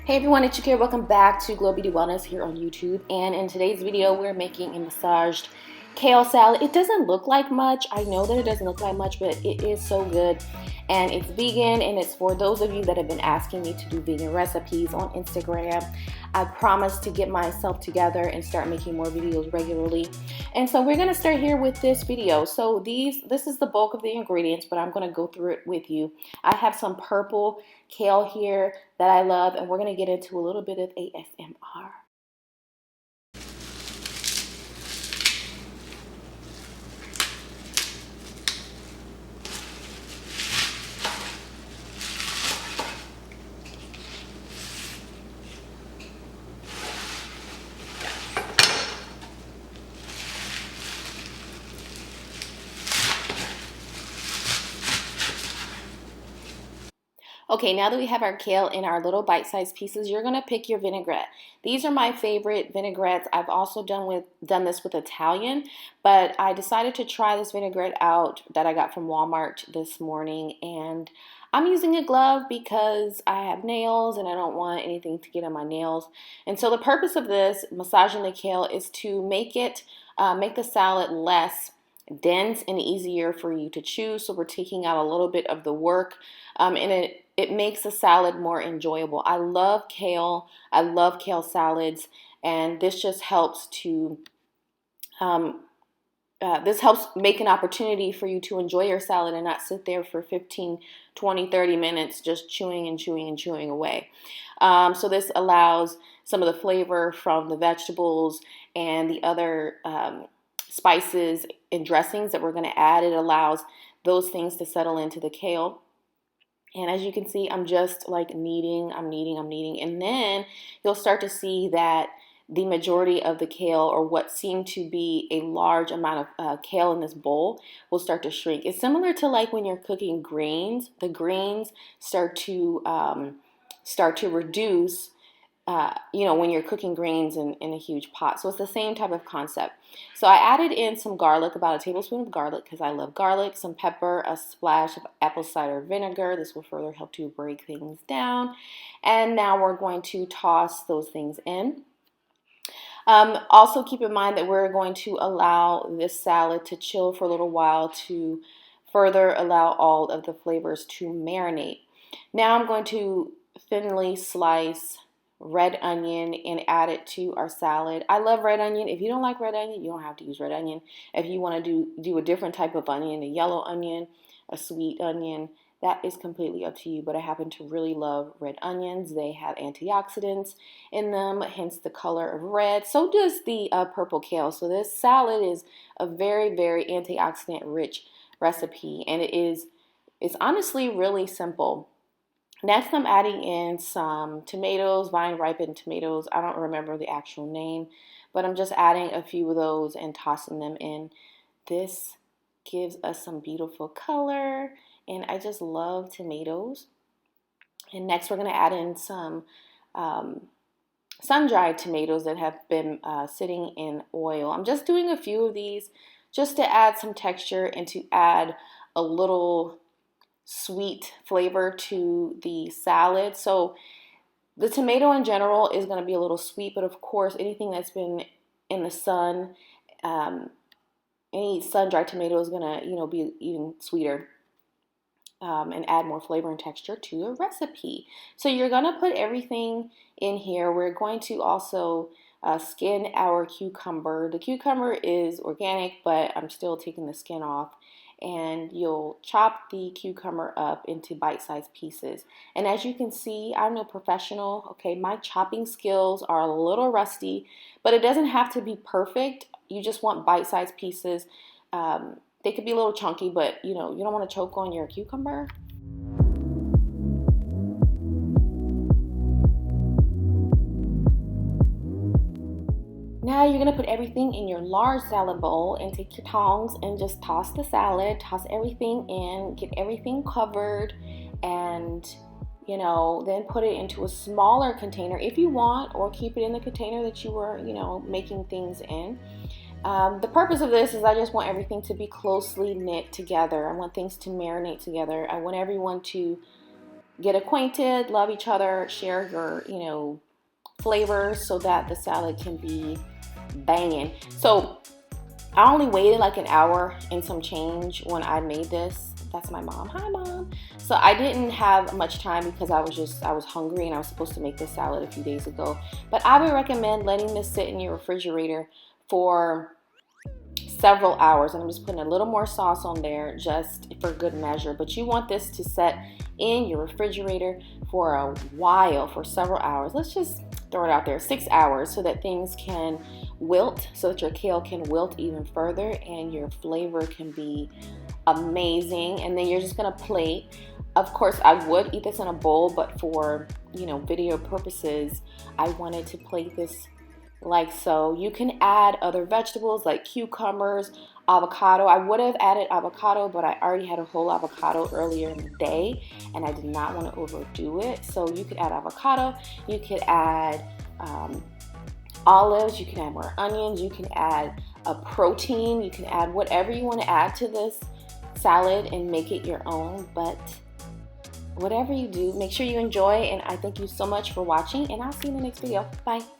Hey everyone, it's Kale. Welcome back to Glow Beauty Wellness here on YouTube. And in today's video, we're making a massaged kale salad. It doesn't look like much. I know that it doesn't look like much, but it is so good. And it's vegan, and it's for those of you that have been asking me to do vegan recipes on Instagram. I promise to get myself together and start making more videos regularly. And so we're going to start here with this video. So this is the bulk of the ingredients, but I'm going to go through it with you. I have some purple kale here that I love, and we're going to get into a little bit of ASMR. Okay, now that we have our kale in our little bite-sized pieces, you're gonna pick your vinaigrette. These are my favorite vinaigrettes. I've also done this with Italian, but I decided to try this vinaigrette out that I got from Walmart this morning, and I'm using a glove because I have nails and I don't want anything to get on my nails. And so the purpose of this massaging the kale is to make the salad less dense and easier for you to chew. So we're taking out a little bit of the work, and it makes the salad more enjoyable. I love kale. I love kale salads, and this just helps to this helps make an opportunity for you to enjoy your salad and not sit there for 15, 20, 30 minutes just chewing and chewing and chewing away. So this allows some of the flavor from the vegetables and the other spices and dressings that we're going to add. It allows those things to settle into the kale. And as you can see, I'm just like kneading, I'm kneading. And then you'll start to see that the majority of the kale, or what seemed to be a large amount of kale in this bowl, will start to shrink. It's similar to like when you're cooking greens. The greens start to reduce when you're cooking greens in a huge pot. So it's the same type of concept. So I added in some garlic, about a tablespoon of garlic because I love garlic, some pepper, a splash of apple cider vinegar. This will further help to break things down. And now we're going to toss those things in. Also keep in mind that we're going to allow this salad to chill for a little while to further allow all of the flavors to marinate. Now I'm going to thinly slice red onion and add it to our salad. I love red onion. If you don't like red onion, you don't have to use red onion. If you want to do a different type of onion, a yellow onion, a sweet onion, that is completely up to you. But I happen to really love red onions. They have antioxidants in them, hence the color of red. So does the purple kale. So this salad is a very, very antioxidant rich recipe, and it's honestly really simple. Next, I'm adding in some tomatoes, vine-ripened tomatoes. I don't remember the actual name, but I'm just adding a few of those and tossing them in. This gives us some beautiful color, and I just love tomatoes. And next, we're going to add in some sun-dried tomatoes that have been sitting in oil. I'm just doing a few of these just to add some texture and to add a little sweet flavor to the salad. So the tomato in general is going to be a little sweet, but of course anything that's been in the sun, any sun-dried tomato is going to be even sweeter and add more flavor and texture to the recipe. So you're going to put everything in here. We're going to also skin our cucumber. The cucumber is organic, but I'm still taking the skin off. And you'll chop the cucumber up into bite-sized pieces. And as you can see, I'm no professional. Okay, my chopping skills are a little rusty, but it doesn't have to be perfect. You just want bite-sized pieces. They could be a little chunky, but you don't want to choke on your cucumber. Now you're going to put everything in your large salad bowl and take your tongs and just toss the salad, toss everything in, get everything covered, and then put it into a smaller container if you want, or keep it in the container that you were, making things in. The purpose of this is I just want everything to be closely knit together. I want things to marinate together. I want everyone to get acquainted, love each other, share your, flavors so that the salad can be banging. So I only waited like an hour and some change when I made this. That's my mom. Hi, Mom. So I didn't have much time because I was hungry and I was supposed to make this salad a few days ago. But I would recommend letting this sit in your refrigerator for several hours. And I'm just putting a little more sauce on there just for good measure. But you want this to set in your refrigerator for a while, for several hours. Let's just throw it out there, 6 hours, so that things can wilt, so that your kale can wilt even further and your flavor can be amazing. And then you're just gonna plate. Of course, I would eat this in a bowl, but for video purposes, I wanted to plate this like so. You can add other vegetables like cucumbers, avocado. I would have added avocado, but I already had a whole avocado earlier in the day and I did not want to overdo it. So you could add avocado, you could add olives, you can add more onions, you can add a protein, you can add whatever you want to add to this salad and make it your own. But whatever you do, make sure you enjoy, and I thank you so much for watching, and I'll see you in the next video. Bye.